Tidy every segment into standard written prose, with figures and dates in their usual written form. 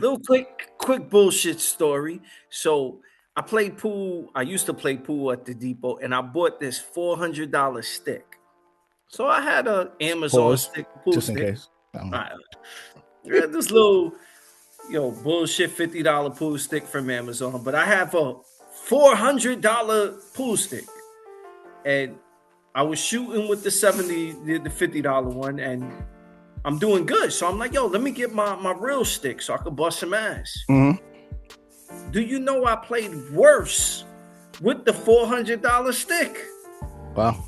Little quick bullshit story. So I played pool. I used to play pool at the depot, and I bought this $400 stick. So I had a Amazon Pause, stick, pool just in stick. case. I don't All know. right. I had this little, bullshit $50 pool stick from Amazon, but I have a $400 pool stick, and I was shooting with the 70, the $50 one, and I'm doing good. So I'm like, yo, let me get my real stick so I could bust some ass. Hmm. Do you know I played worse with the $400 stick? Wow.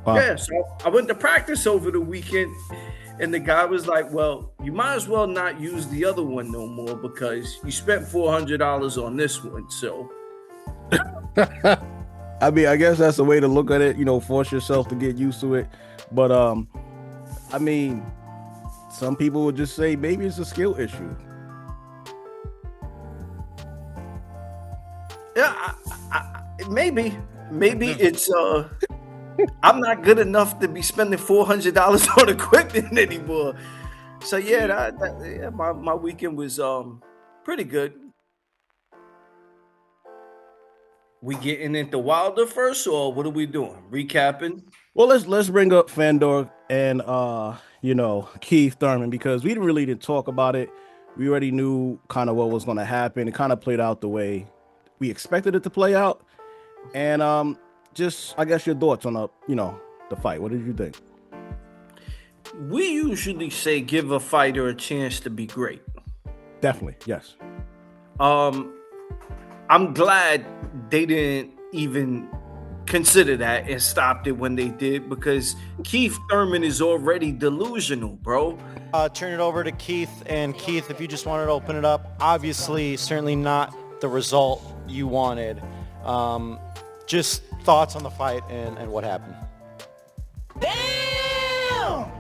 Wow. Yeah, so I went to practice over the weekend, and the guy was like, well, you might as well not use the other one no more because you spent $400 on this one. So, I mean, I guess that's the way to look at it. Force yourself to get used to it. But I mean, some people would just say maybe it's a skill issue. yeah, maybe it's I'm not good enough to be spending $400 on equipment anymore. So yeah, yeah, my weekend was pretty good. We getting into Wilder first, or what are we doing? Recapping. Well, let's bring up Fandor and Keith Thurman because we didn't talk about it. We already knew kind of what was going to happen. It kind of played out the way we expected it to play out. And just I guess your thoughts on the fight. What did you think? We usually say give a fighter a chance to be great. Definitely, yes. Um, I'm glad they didn't even consider that and stopped it when they did because Keith Thurman is already delusional, bro. Turn it over to Keith. And Keith, if you just wanted to open it up, obviously, certainly not the result you wanted. Just thoughts on the fight and what happened. Damn!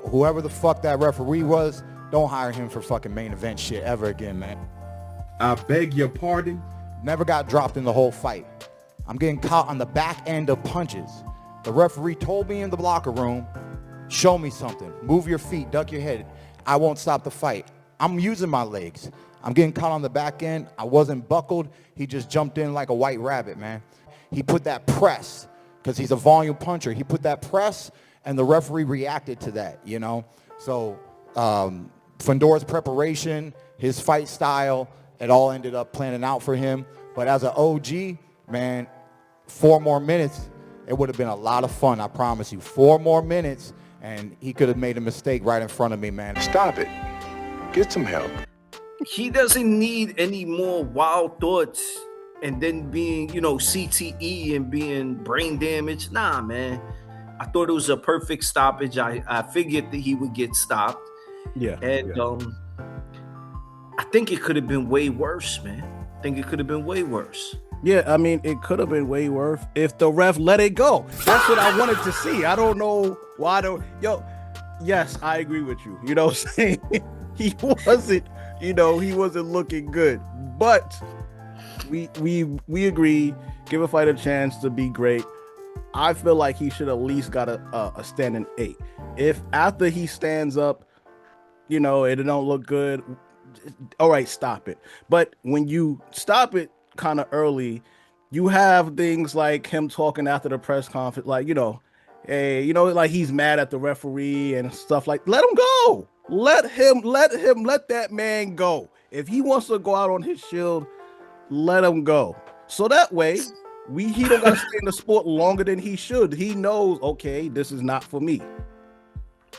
Whoever the fuck that referee was, don't hire him for fucking main event shit ever again, man. I beg your pardon? Never got dropped in the whole fight. I'm getting caught on the back end of punches. The referee told me in the locker room, show me something. Move your feet, duck your head. I won't stop the fight. I'm using my legs. I'm getting caught on the back end. I wasn't buckled. He just jumped in like a white rabbit, man. He put that press, because he's a volume puncher. He put that press, and the referee reacted to that, So Fundora's preparation, his fight style, it all ended up planning out for him. But as an OG, man, 4 more minutes, it would have been a lot of fun, I promise you. 4 more minutes, and he could have made a mistake right in front of me, man. Stop it. Get some help. He doesn't need any more wild thoughts and then being, CTE and being brain damaged. Nah, man. I thought it was a perfect stoppage. I figured that he would get stopped. Yeah. And I think it could have been way worse, man. I think it could have been way worse. Yeah, I mean, it could have been way worse if the ref let it go. That's what I wanted to see. I don't know why. Yes, I agree with you. You know what I'm saying? He wasn't looking good. But we agree, give a fight a chance to be great. I feel like he should at least got a standing 8. If after he stands up, it don't look good, all right, stop it. But when you stop it kind of early, you have things like him talking after the press conference, like, hey, like he's mad at the referee and stuff like, let him go. Let that man go. If he wants to go out on his shield, let him go. So that way, he don't gotta stay in the sport longer than he should. He knows, okay, this is not for me.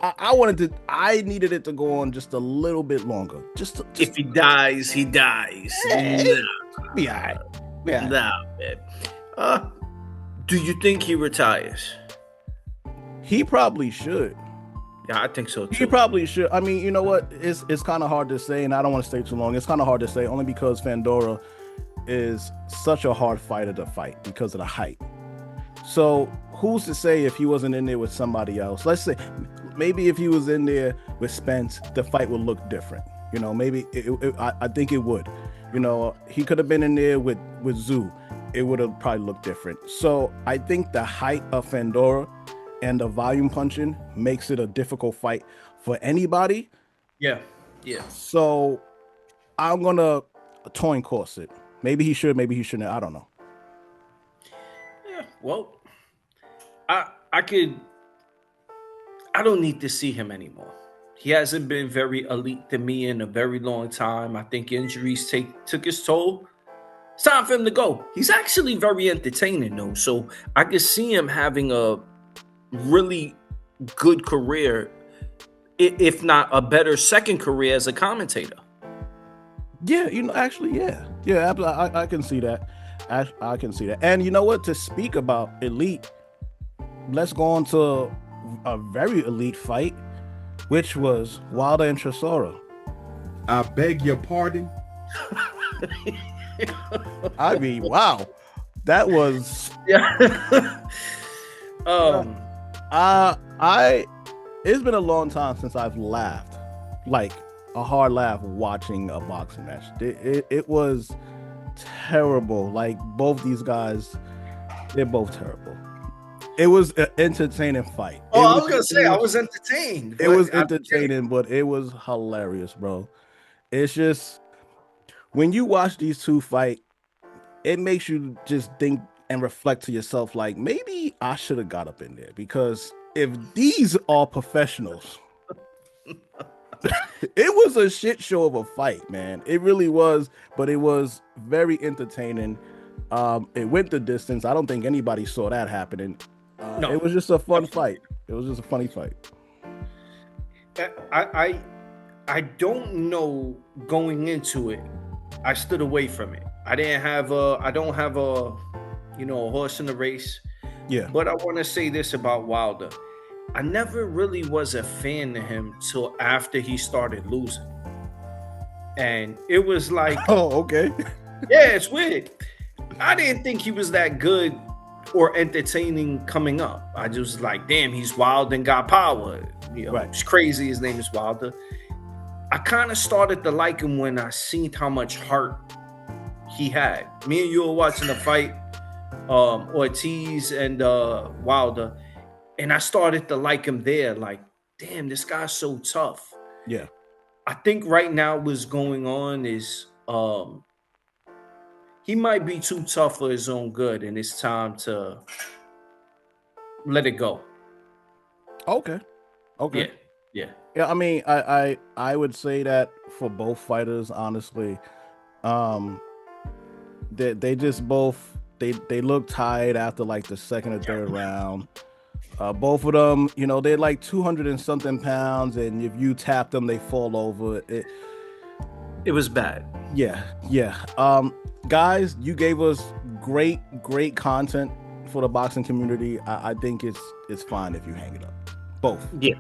I needed it to go on just a little bit longer. If he dies, he dies. Hey, be all right. Yeah. Nah, man. Do you think he retires? He probably should. Yeah, I think so too. He probably should. I mean, you know what? It's kind of hard to say, and I don't want to stay too long. It's kind of hard to say only because Fundora is such a hard fighter to fight because of the height. So who's to say if he wasn't in there with somebody else? Let's say maybe if he was in there with Spence, the fight would look different. Maybe I think it would. He could have been in there with Zoo. It would have probably looked different. So I think the height of Fundora and the volume punching makes it a difficult fight for anybody. Yeah. Yeah. So I'm gonna coin course it. Maybe he should, maybe he shouldn't. I don't know. Yeah. Well, I could. I don't need to see him anymore. He hasn't been very elite to me in a very long time. I think injuries took his toll. It's time for him to go. He's actually very entertaining though, so I could see him having a really good career, if not a better second career as a commentator. Yeah, actually, yeah, I can see that. I can see that. And you know what? To speak about elite, let's go on to a very elite fight, which was Wilder and Chisora. I beg your pardon. I mean, wow, that was Yeah. I. It's been a long time since I've laughed, like a hard laugh watching a boxing match. It was terrible. Like both these guys, they're both terrible. It was an entertaining fight. I was gonna say I was entertained. It was entertaining, but it was hilarious, bro. It's just when you watch these two fight, it makes you just think and reflect to yourself, like maybe I should have got up in there, because if these are professionals, it was a shit show of a fight, man. It really was, but it was very entertaining. It went the distance. I don't think anybody saw that happening. No. It was just a fun fight. It was just a funny fight. I don't know going into it. I stood away from it. I don't have a horse in the race. Yeah. But I want to say this about Wilder. I never really was a fan of him till after he started losing. And it was like, Oh, okay. yeah, it's weird. I didn't think he was that good or entertaining coming up. I just was like, damn, he's wild and got power. Right. It's crazy. His name is Wilder. I kind of started to like him when I seen how much heart he had. Me and you were watching the fight, Ortiz and Wilder, and I started to like him there. Like, damn, this guy's so tough. Yeah. I think right now what's going on is he might be too tough for his own good, and it's time to let it go. Okay. Yeah, yeah. Yeah, I mean, I would say that for both fighters, honestly, they just both they look tired after like the second or third round. Both of them, they're like 200 and something pounds, and if you tap them, they fall over. It was bad. Yeah. Guys, you gave us great content for the boxing community. I think it's fine if you hang it up. Both. Yeah.